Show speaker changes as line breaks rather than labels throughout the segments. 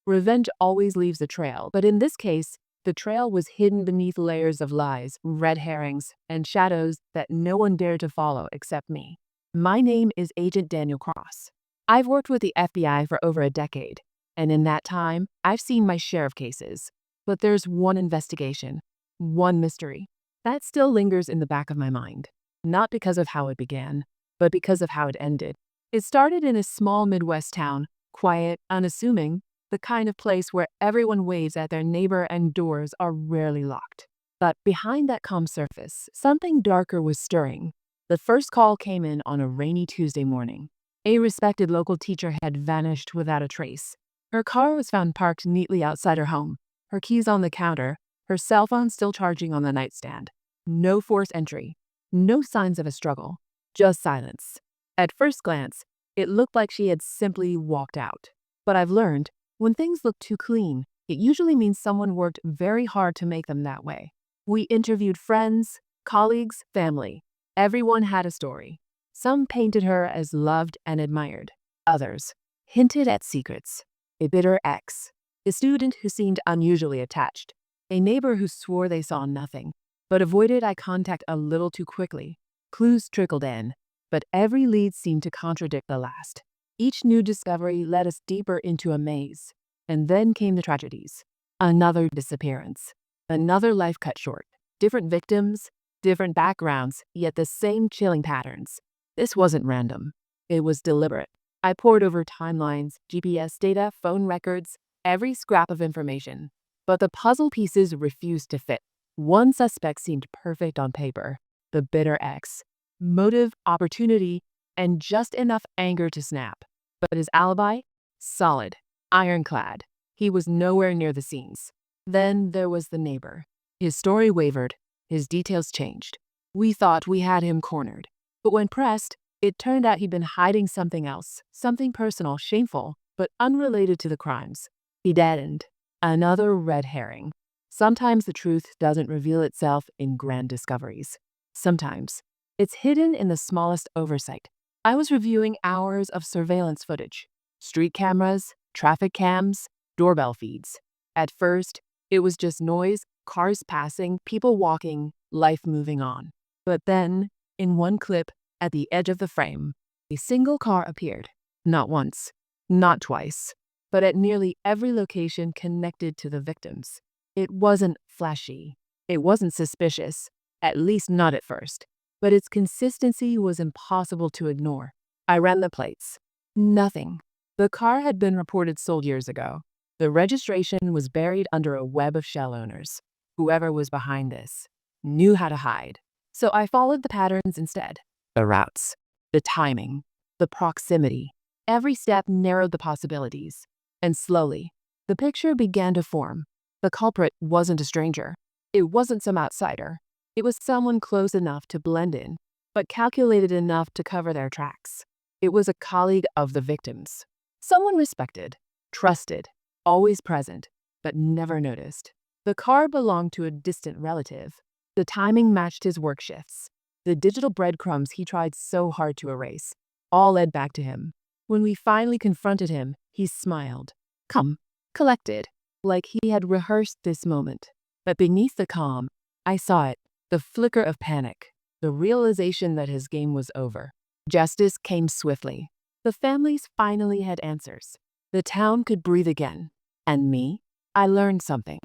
Revenge always leaves a trail, but in this case, the trail was hidden beneath layers of lies, red herrings, and shadows that no one dared to follow except me. My name is Agent Daniel Cross. I've worked with the FBI for over a decade, and in that time, I've seen my share of cases. But there's one investigation, one mystery, that still lingers in the back of my mind. Not because of how it began, but because of how it ended. It started in a small Midwest town, quiet, unassuming, the kind of place where everyone waves at their neighbor and doors are rarely locked. But behind that calm surface, something darker was stirring. The first call came in on a rainy Tuesday morning. A respected local teacher had vanished without a trace. Her car was found parked neatly outside her home, her keys on the counter, her cell phone still charging on the nightstand. No forced entry, no signs of a struggle, just silence. At first glance, it looked like she had simply walked out. But I've learned, when things look too clean, it usually means someone worked very hard to make them that way. We interviewed friends, colleagues, family. Everyone had a story. Some painted her as loved and admired. Others hinted at secrets. A bitter ex. A student who seemed unusually attached. A neighbor who swore they saw nothing, but avoided eye contact a little too quickly. Clues trickled in, but every lead seemed to contradict the last. Each new discovery led us deeper into a maze. And then came the tragedies. Another disappearance. Another life cut short. Different victims, different backgrounds, yet the same chilling patterns. This wasn't random. It was deliberate. I pored over timelines, GPS data, phone records, every scrap of information. But the puzzle pieces refused to fit. One suspect seemed perfect on paper. The bitter ex. Motive, opportunity, and just enough anger to snap. But his alibi? Solid. Ironclad. He was nowhere near the scenes. Then there was the neighbor. His story wavered. His details changed. We thought we had him cornered. But when pressed, it turned out he'd been hiding something else. Something personal, shameful, but unrelated to the crimes. He deadened. Another red herring. Sometimes the truth doesn't reveal itself in grand discoveries. Sometimes it's hidden in the smallest oversight. I was reviewing hours of surveillance footage. Street cameras, traffic cams, doorbell feeds. At first, it was just noise, cars passing, people walking, life moving on. But then, in one clip, at the edge of the frame, a single car appeared. Not once, not twice, but at nearly every location connected to the victims. It wasn't flashy. It wasn't suspicious, at least not at first. But its consistency was impossible to ignore. I ran the plates. Nothing. The car had been reported sold years ago. The registration was buried under a web of shell owners. Whoever was behind this knew how to hide. So I followed the patterns instead. The routes, the timing, the proximity. Every step narrowed the possibilities. And slowly, the picture began to form. The culprit wasn't a stranger. It wasn't some outsider. It was someone close enough to blend in, but calculated enough to cover their tracks. It was a colleague of the victims. Someone respected, trusted, always present, but never noticed. The car belonged to a distant relative. The timing matched his work shifts. The digital breadcrumbs he tried so hard to erase all led back to him. When we finally confronted him, he smiled, calm, collected, like he had rehearsed this moment. But beneath the calm, I saw it, the flicker of panic, the realization that his game was over. Justice came swiftly. The families finally had answers. The town could breathe again. And me? I learned something.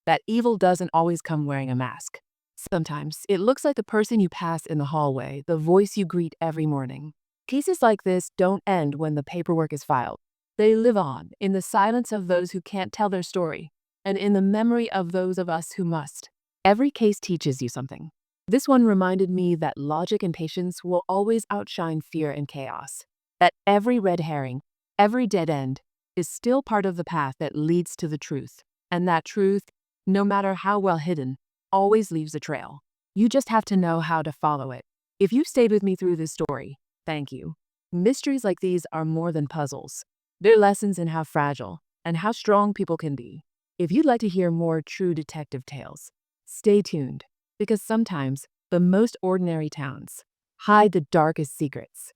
That evil doesn't always come wearing a mask. Sometimes it looks like the person you pass in the hallway, the voice you greet every morning. Cases like this don't end when the paperwork is filed. They live on in the silence of those who can't tell their story, and in the memory of those of us who must. Every case teaches you something. This one reminded me that logic and patience will always outshine fear and chaos. That every red herring, every dead end, is still part of the path that leads to the truth. And that truth, no matter how well hidden, always leaves a trail. You just have to know how to follow it. If you stayed with me through this story, thank you. Mysteries like these are more than puzzles. They're lessons in how fragile and how strong people can be. If you'd like to hear more true detective tales, stay tuned, because sometimes the most ordinary towns hide the darkest secrets.